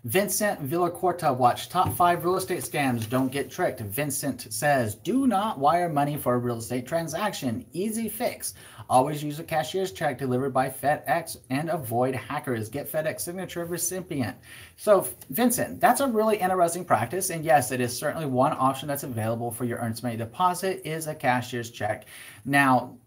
Vincente Villacorta watched Top 5 Real Estate Scams. Don't get tricked. Vincent says, do not wire money for a real estate transaction. Easy fix. Always use a cashier's check delivered by FedEx and avoid hackers. Get FedEx signature recipient. So Vincent, that's a really interesting practice. And yes, it is certainly one option that's available for your earnest money deposit is a cashier's check. Now,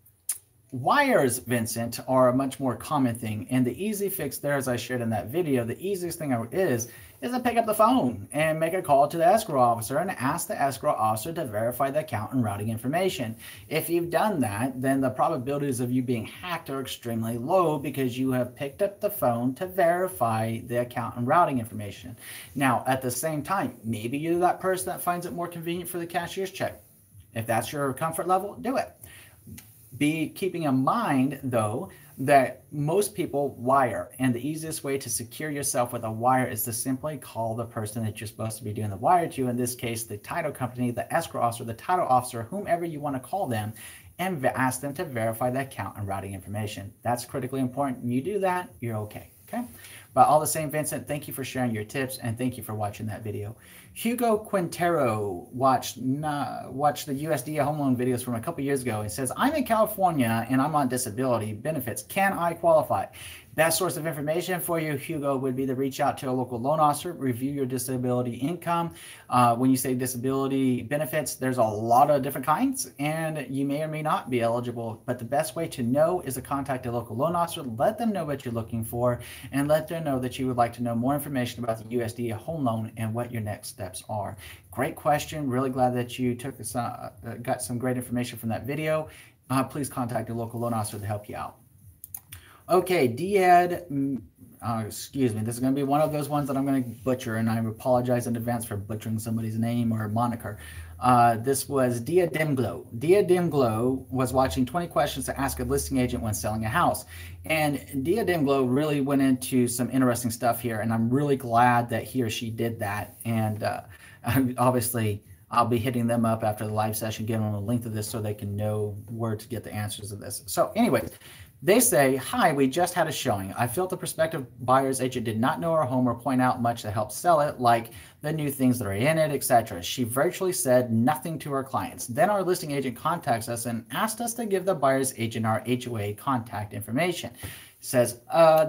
wires, Vincent, are a much more common thing. And the easy fix there, as I shared in that video, the easiest thing is to pick up the phone and make a call to the escrow officer and ask the escrow officer to verify the account and routing information. If you've done that, then the probabilities of you being hacked are extremely low because you have picked up the phone to verify the account and routing information. Now, at the same time, maybe you're that person that finds it more convenient for the cashier's check. If that's your comfort level, do it. Be keeping in mind, though, that most people wire, and the easiest way to secure yourself with a wire is to simply call the person that you're supposed to be doing the wire to, in this case, the title company, the escrow officer, the title officer, whomever you want to call them, and ask them to verify the account and routing information. That's critically important. When you do that, you're okay. But all the same, Vincent, thank you for sharing your tips, and thank you for watching that video. Hugo Quintero watched the USDA home loan videos from a couple years ago. He says, I'm in California and I'm on disability benefits. Can I qualify? Best source of information for you, Hugo, would be to reach out to a local loan officer, review your disability income. When you say disability benefits, there's a lot of different kinds, and you may or may not be eligible. But the best way to know is to contact a local loan officer, let them know what you're looking for, and let them know that you would like to know more information about the USDA home loan and what your next steps are. Great question. Really glad that you got some great information from that video. Please contact a local loan officer to help you out. Okay, excuse me, this is going to be one of those ones that I'm going to butcher, and I apologize in advance for butchering somebody's name or moniker. This was Diademglo. Diademglo was watching 20 questions to ask a listing agent when selling a house. And Diademglo really went into some interesting stuff here, and I'm really glad that he or she did that. And obviously, I'll be hitting them up after the live session, giving them a link to this so they can know where to get the answers to this. So anyways, they say, hi, we just had a showing. I felt the prospective buyer's agent did not know our home or point out much to help sell it, like the new things that are in it, etc. She virtually said nothing to her clients. Then our listing agent contacts us and asked us to give the buyer's agent our HOA contact information. Says,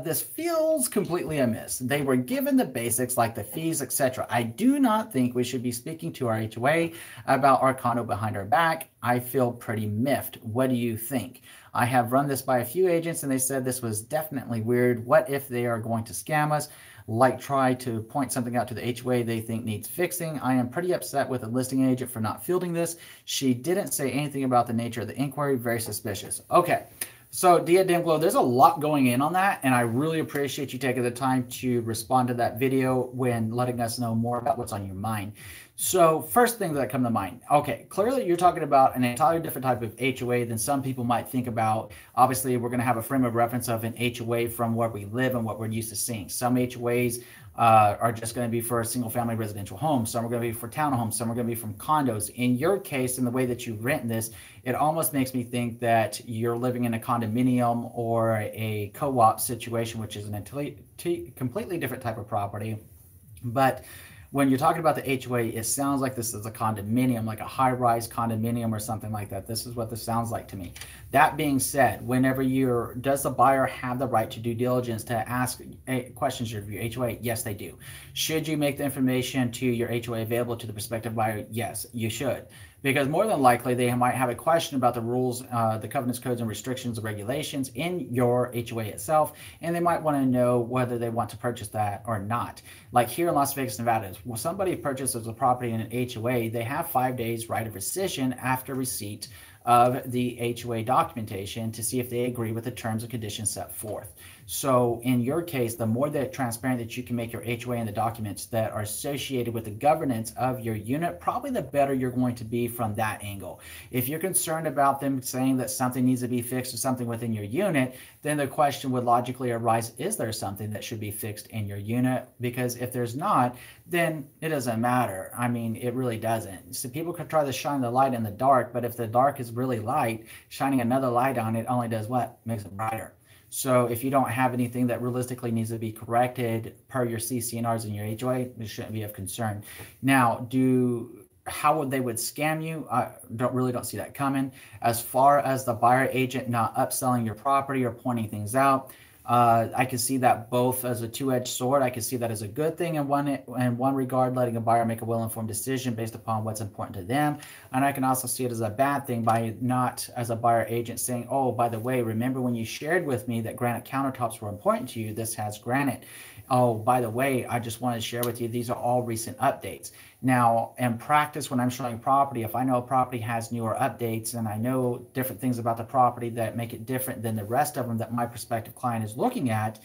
this feels completely amiss. They were given the basics like the fees, etc. I do not think we should be speaking to our HOA about our condo behind our back. I feel pretty miffed. What do you think? I have run this by a few agents and they said this was definitely weird. What if they are going to scam us? Like try to point something out to the HOA they think needs fixing. I am pretty upset with the listing agent for not fielding this. She didn't say anything about the nature of the inquiry. Very suspicious. Okay. So Diademglo, there's a lot going in on that, and I really appreciate you taking the time to respond to that video when letting us know more about what's on your mind. So first thing that come to mind, okay, clearly you're talking about an entirely different type of HOA than some people might think about. Obviously, we're going to have a frame of reference of an HOA from where we live and what we're used to seeing. Some HOAs are just going to be for a single family residential home. Some are going to be for townhomes. Some are going to be from condos. In your case, in the way that you rent this, it almost makes me think that you're living in a condominium or a co-op situation, which is a completely different type of property. But when you're talking about the HOA, it sounds like this is a condominium, like a high-rise condominium or something like that. This is what this sounds like to me. That being said, whenever does the buyer have the right to due diligence to ask questions of your HOA? Yes, they do. Should you make the information to your HOA available to the prospective buyer? Yes, you should. Because more than likely, they might have a question about the rules, the covenants, codes, and restrictions and regulations in your HOA itself, and they might want to know whether they want to purchase that or not. Like here in Las Vegas, Nevada, when somebody purchases a property in an HOA, they have 5 days right of rescission after receipt of the HOA documentation to see if they agree with the terms and conditions set forth. So in your case, the more that transparent that you can make your HOA and the documents that are associated with the governance of your unit, probably the better you're going to be from that angle. If you're concerned about them saying that something needs to be fixed or something within your unit, then the question would logically arise, is there something that should be fixed in your unit? Because if there's not, then it doesn't matter. I mean, it really doesn't. So people could try to shine the light in the dark, but if the dark is really light, shining another light on it only does what? Makes it brighter. So if you don't have anything that realistically needs to be corrected per your CC&Rs in your HOA, it shouldn't be of concern. Now, how would they scam you? I don't see that coming. As far as the buyer agent not upselling your property or pointing things out, I can see that both as a two-edged sword. I can see that as a good thing in one regard, letting a buyer make a well-informed decision based upon what's important to them. And I can also see it as a bad thing by not, as a buyer agent, saying, oh, by the way, remember when you shared with me that granite countertops were important to you, this has granite. Oh, by the way, I just wanted to share with you, these are all recent updates. Now, in practice, when I'm showing property, if I know a property has newer updates and I know different things about the property that make it different than the rest of them that my prospective client is looking at,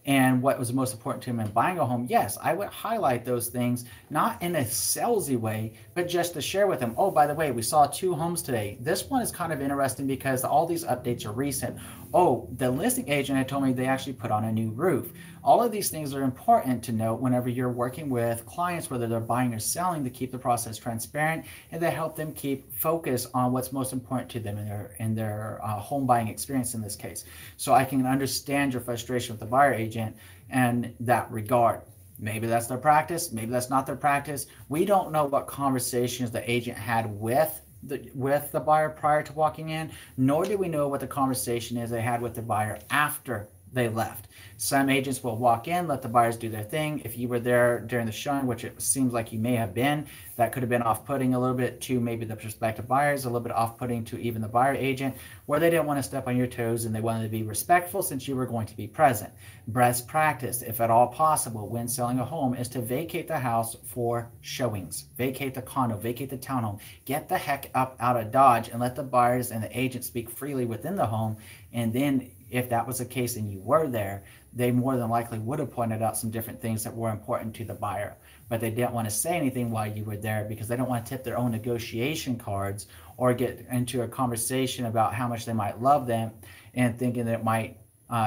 and what was most important to him in buying a home, yes, I would highlight those things, not in a salesy way, but just to share with him, oh, by the way, we saw 2 homes today. This one is kind of interesting because all these updates are recent. Oh, the listing agent had told me they actually put on a new roof. All of these things are important to note whenever you're working with clients, whether they're buying or selling, to keep the process transparent and to help them keep focus on what's most important to them in their home buying experience in this case. So I can understand your frustration with the buyer agent in that regard. Maybe that's their practice. Maybe that's not their practice. We don't know what conversations the agent had with the buyer prior to walking in, nor do we know what the conversation is they had with the buyer after they left. Some agents will walk in, let the buyers do their thing. If you were there during the showing, which it seems like you may have been, that could have been off-putting a little bit to maybe the prospective buyers, a little bit off-putting to even the buyer agent, where they didn't want to step on your toes and they wanted to be respectful since you were going to be present. Best practice, if at all possible, when selling a home, is to vacate the house for showings. Vacate the condo, vacate the townhome. Get the heck up out of Dodge and let the buyers and the agent speak freely within the home. And then if that was the case and you were there, they more than likely would have pointed out some different things that were important to the buyer. But they didn't want to say anything while you were there because they don't want to tip their own negotiation cards or get into a conversation about how much they might love them and thinking that it might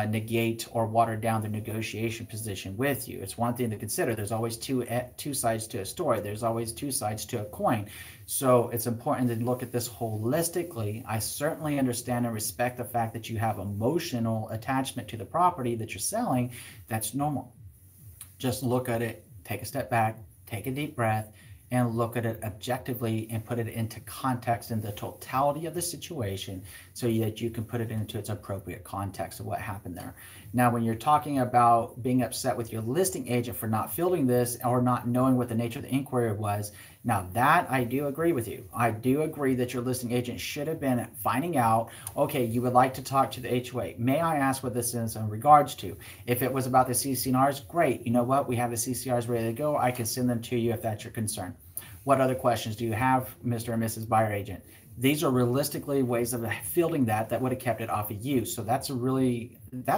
negate or water down the negotiation position with you. It's one thing to consider. There's always two sides to a story. There's always 2 sides to a coin. So it's important to look at this holistically. I certainly understand and respect the fact that you have emotional attachment to the property that you're selling. That's normal. Just look at it, take a step back, take a deep breath, and look at it objectively and put it into context in the totality of the situation so that you can put it into its appropriate context of what happened there. Now, when you're talking about being upset with your listing agent for not fielding this or not knowing what the nature of the inquiry was, now that I do agree with you. I do agree that your listing agent should have been finding out, okay, you would like to talk to the HOA. May I ask what this is in regards to? If it was about the CC&Rs, great. You know what? We have the CC&Rs ready to go. I can send them to you if that's your concern. What other questions do you have, Mr. and Mrs. Buyer Agent? These are realistically ways of fielding that would have kept it off of you. So that's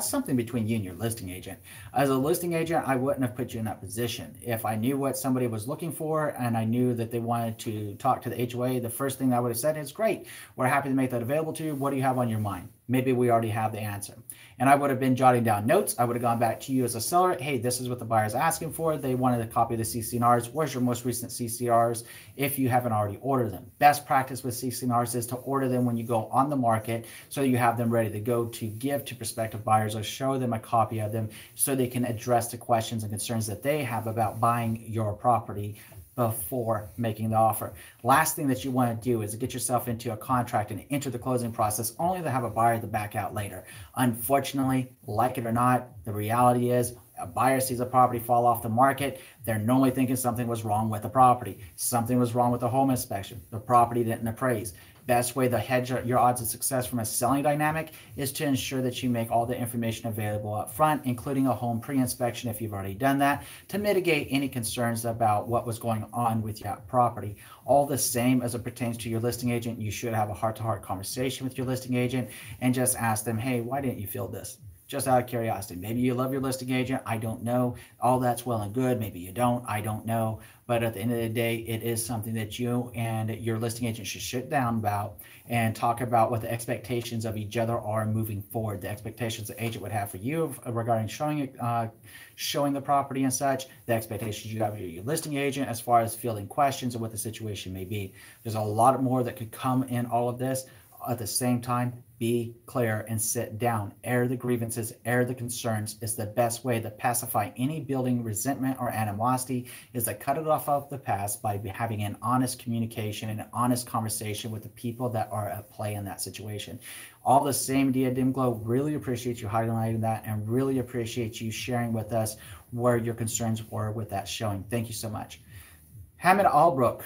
something between you and your listing agent. As a listing agent, I wouldn't have put you in that position. If I knew what somebody was looking for and I knew that they wanted to talk to the HOA, the first thing I would have said is, great, we're happy to make that available to you. What do you have on your mind? Maybe we already have the answer. And I would have been jotting down notes. I would have gone back to you as a seller. Hey, this is what the buyer's asking for. They wanted a copy of the CC&Rs. Where's your most recent CC&Rs if you haven't already ordered them? Best practice with CC&Rs is to order them when you go on the market so you have them ready to go to give to prospective buyers, or show them a copy of them so they can address the questions and concerns that they have about buying your property before making the offer. Last thing that you want to do is get yourself into a contract and enter the closing process only to have a buyer to back out later. Unfortunately, like it or not, the reality is a buyer sees a property fall off the market. They're normally thinking something was wrong with the property. Something was wrong with the home inspection. The property didn't appraise. Best way to hedge your odds of success from a selling dynamic is to ensure that you make all the information available up front, including a home pre-inspection if you've already done that, to mitigate any concerns about what was going on with your property. All the same as it pertains to your listing agent, you should have a heart-to-heart conversation with your listing agent and just ask them, hey, why didn't you fill this? Just out of curiosity. Maybe you love your listing agent. I don't know. All that's well and good. Maybe you don't. I don't know. But at the end of the day, it is something that you and your listing agent should sit down about and talk about what the expectations of each other are moving forward. The expectations the agent would have for you regarding showing the property and such. The expectations you have for your listing agent as far as fielding questions and what the situation may be. There's a lot more that could come in all of this. At the same time, be clear and sit down. Air the grievances, air the concerns. Is the best way to pacify any building resentment or animosity, is to cut it off of the past by having an honest communication and an honest conversation with the people that are at play in that situation. All the same, Diademglo, really appreciate you highlighting that and really appreciate you sharing with us where your concerns were with that showing. Thank you so much. Hamed Almabrok.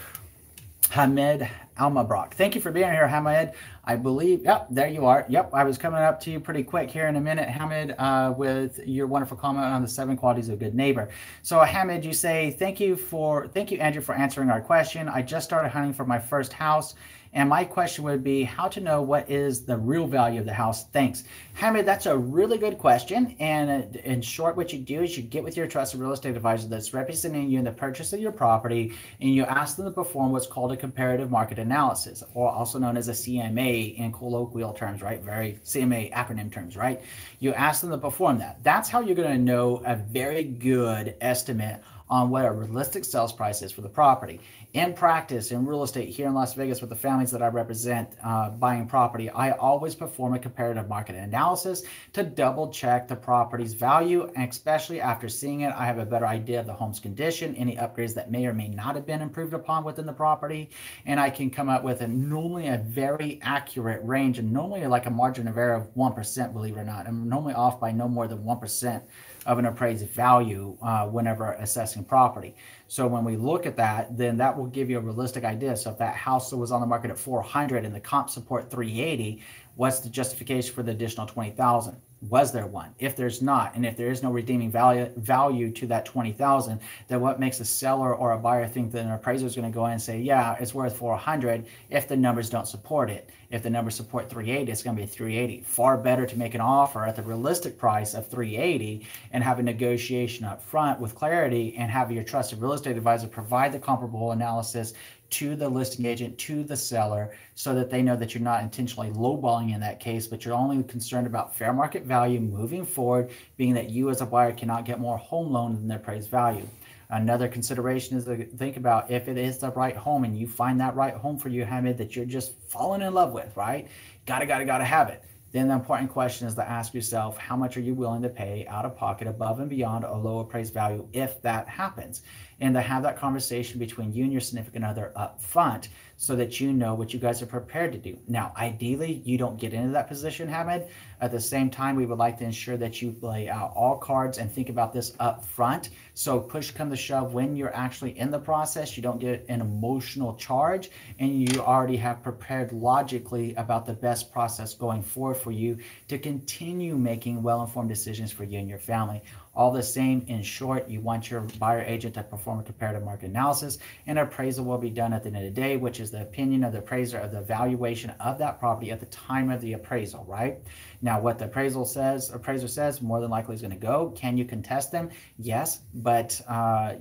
Thank you for being here, Hamed. I believe, yep, there you are. Yep, I was coming up to you pretty quick here in a minute, Hamed, with your wonderful comment on the 7 qualities of a good neighbor. So, Hamed, you say, thank you, Andrew, for answering our question. I just started hunting for my first house, and my question would be how to know what is the real value of the house. Thanks. Hamed, that's a really good question. And in short, what you do is you get with your trusted real estate advisor that's representing you in the purchase of your property, and you ask them to perform what's called a comparative market analysis, or also known as a CMA in colloquial terms, right? Very CMA acronym terms, right? You ask them to perform that. That's how you're going to know a very good estimate on what a realistic sales price is for the property. In practice, in real estate here in Las Vegas with the families that I represent buying property, I always perform a comparative market analysis to double check the property's value, and especially after seeing it, I have a better idea of the home's condition, any upgrades that may or may not have been improved upon within the property, and I can come up with normally a very accurate range, and normally like a margin of error of 1%, believe it or not. I'm normally off by no more than 1% of an appraised value whenever assessing property. So when we look at that, then that will give you a realistic idea. So if that house was on the market at 400 and the comp support 380, what's the justification for the additional 20,000? Was there one? If there's not, and if there is no redeeming value to that 20,000, then what makes a seller or a buyer think that an appraiser is going to go in and say, yeah, it's worth 400 if the numbers don't support it? If the numbers support 380, it's going to be 380. Far better to make an offer at the realistic price of 380 and have a negotiation up front with clarity, and have your trusted real estate advisor provide the comparable analysis to the listing agent, to the seller, so that they know that you're not intentionally lowballing in that case, but you're only concerned about fair market value moving forward, being that you as a buyer cannot get more home loan than their appraised value. Another consideration is to think about if it is the right home and you find that right home for you, Hamed, that you're just falling in love with, right? Gotta have it. Then the important question is to ask yourself, how much are you willing to pay out of pocket above and beyond a low appraised value if that happens? And to have that conversation between you and your significant other up front so that you know what you guys are prepared to do. Now, ideally, you don't get into that position, Hamed. At the same time, we would like to ensure that you lay out all cards and think about this up front. So push come to shove, when you're actually in the process, you don't get an emotional charge, and you already have prepared logically about the best process going forward for you to continue making well-informed decisions for you and your family. All the same, in short, you want your buyer agent to perform a comparative market analysis, and appraisal will be done at the end of the day, which is the opinion of the appraiser of the valuation of that property at the time of the appraisal, right? Now, what the appraiser says, more than likely is going to go. Can you contest them? Yes, but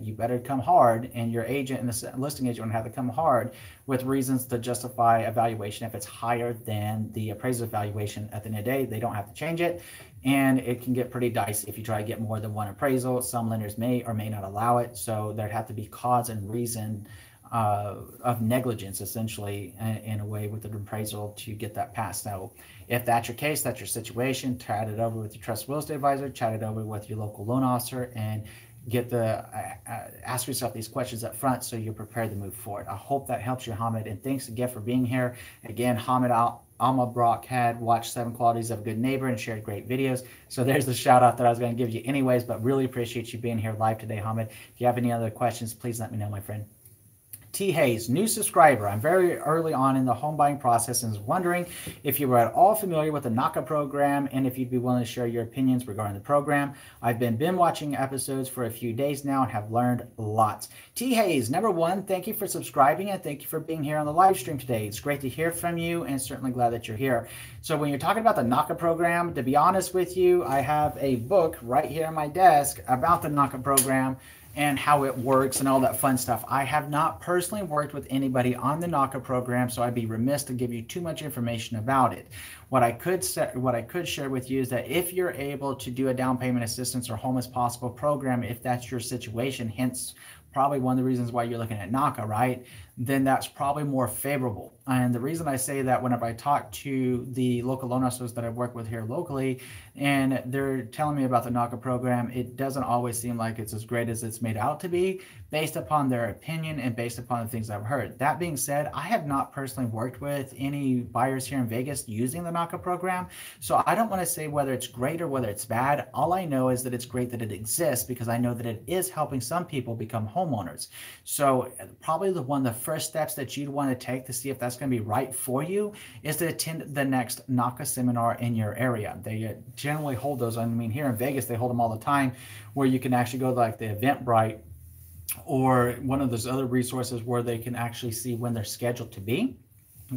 you better come hard, and your agent and the listing agent will have to come hard with reasons to justify a valuation if it's higher than the appraiser's valuation. At the end of the day, they don't have to change it, and it can get pretty dicey if you try to get more than one appraisal. Some lenders may or may not allow it, so there'd have to be cause and reason of negligence, essentially, in a way with an appraisal to get that passed. So if that's your case, that's your situation, chat it over with your trusted real estate advisor, chat it over with your local loan officer, and get ask yourself these questions up front so you're prepared to move forward. I hope that helps you, Hamed, and thanks again for being here. Again, Hamed Almabrok had watched 7 Qualities of a Good Neighbor and shared great videos. So there's the shout out that I was going to give you anyways, but really appreciate you being here live today, Hamed. If you have any other questions, please let me know, my friend. T. Hayes, new subscriber. I'm very early on in the home buying process and is wondering if you were at all familiar with the NACA program and if you'd be willing to share your opinions regarding the program. I've been watching episodes for a few days now and have learned lots. T. Hayes, number one, thank you for subscribing and thank you for being here on the live stream today. It's great to hear from you and certainly glad that you're here. So when you're talking about the NACA program, to be honest with you, I have a book right here on my desk about the NACA program and how it works and all that fun stuff. I have not personally worked with anybody on the NACA program, so I'd be remiss to give you too much information about it. What I could share with you is that if you're able to do a down payment assistance or home as possible program, if that's your situation, hence probably one of the reasons why you're looking at NACA, right? Then that's probably more favorable. And the reason I say that, whenever I talk to the local loan officers that I've worked with here locally, and they're telling me about the NACA program, it doesn't always seem like it's as great as it's made out to be, based upon their opinion and based upon the things I've heard. That being said, I have not personally worked with any buyers here in Vegas using the NACA program, so I don't want to say whether it's great or whether it's bad. All I know is that it's great that it exists, because I know that it is helping some people become homeowners. So probably one of the first steps that you'd want to take to see if that's going to be right for you is to attend the next NACA seminar in your area. They generally hold those. I mean, here in Vegas, they hold them all the time, where you can actually go to like the Eventbrite or one of those other resources where they can actually see when they're scheduled to be.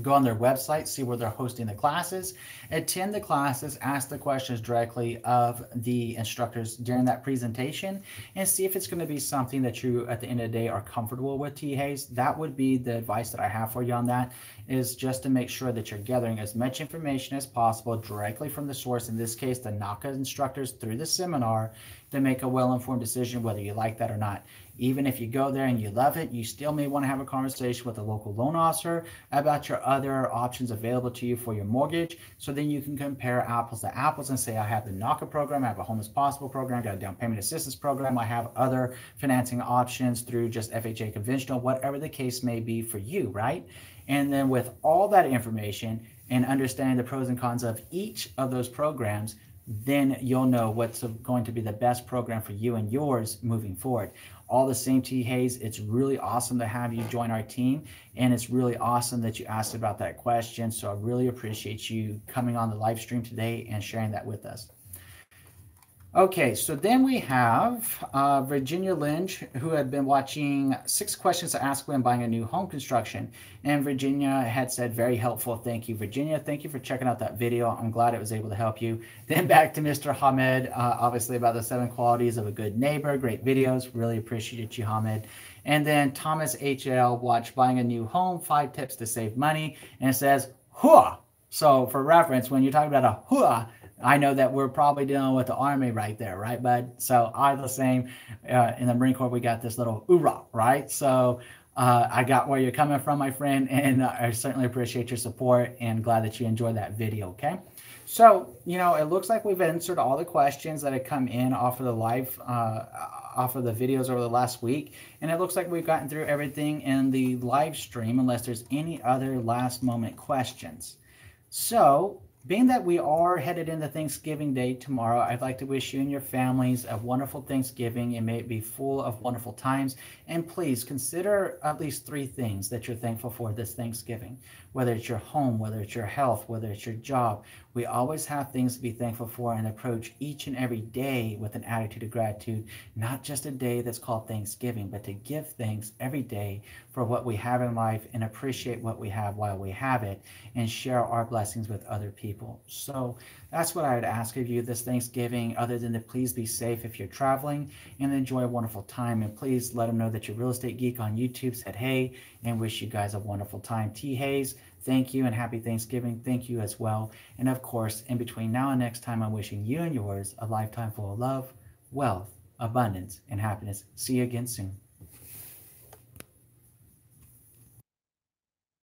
Go on their website, see where they're hosting the classes, attend the classes, ask the questions directly of the instructors during that presentation, and see if it's going to be something that you, at the end of the day, are comfortable with, T. Hayes. That would be the advice that I have for you on that, is just to make sure that you're gathering as much information as possible directly from the source, in this case, the NACA instructors through the seminar, to make a well-informed decision whether you like that or not. Even if you go there and you love it, you still may want to have a conversation with a local loan officer about your other options available to you for your mortgage. So then you can compare apples to apples and say, I have the NACA program, I have a home as possible program, I got a down payment assistance program, I have other financing options through just FHA conventional, whatever the case may be for you, right? And then with all that information and understanding the pros and cons of each of those programs, then you'll know what's going to be the best program for you and yours moving forward. All the same, T. Hayes, it's really awesome to have you join our team, and it's really awesome that you asked about that question. So I really appreciate you coming on the live stream today and sharing that with us. Okay, so then we have Virginia Linge, who had been watching 6 questions to ask when buying a new home construction. And Virginia had said, very helpful. Thank you, Virginia. Thank you for checking out that video. I'm glad it was able to help you. Then back to Mr. Hamed, obviously about the 7 qualities of a good neighbor. Great videos. Really appreciate you, Hamed. And then Thomas H.L. watched buying a new home, 5 tips to save money. And it says, Hooahh. So for reference, when you're talking about a Hooahh, I know that we're probably dealing with the Army right there, right, bud? So I'm the same. In the Marine Corps, we got this little Oorah, right? So I got where you're coming from, my friend, and I certainly appreciate your support and glad that you enjoyed that video, okay? So, you know, it looks like we've answered all the questions that have come in off of the live, off of the videos over the last week. And it looks like we've gotten through everything in the live stream, unless there's any other last moment questions. So Being that we are headed into Thanksgiving Day tomorrow, I'd like to wish you and your families a wonderful Thanksgiving, and may it be full of wonderful times. And please consider at least 3 things that you're thankful for this Thanksgiving. Whether it's your home, whether it's your health, whether it's your job, we always have things to be thankful for, and approach each and every day with an attitude of gratitude. Not just a day that's called Thanksgiving, but to give thanks every day for what we have in life, and appreciate what we have while we have it, and share our blessings with other people. So that's what I would ask of you this Thanksgiving, other than to please be safe if you're traveling, and enjoy a wonderful time. And please let them know that your real estate geek on YouTube said hey, and wish you guys a wonderful time. T. Hayes, thank you, and happy Thanksgiving. Thank you as well. And of course, in between now and next time, I'm wishing you and yours a lifetime full of love, wealth, abundance, and happiness. See you again soon.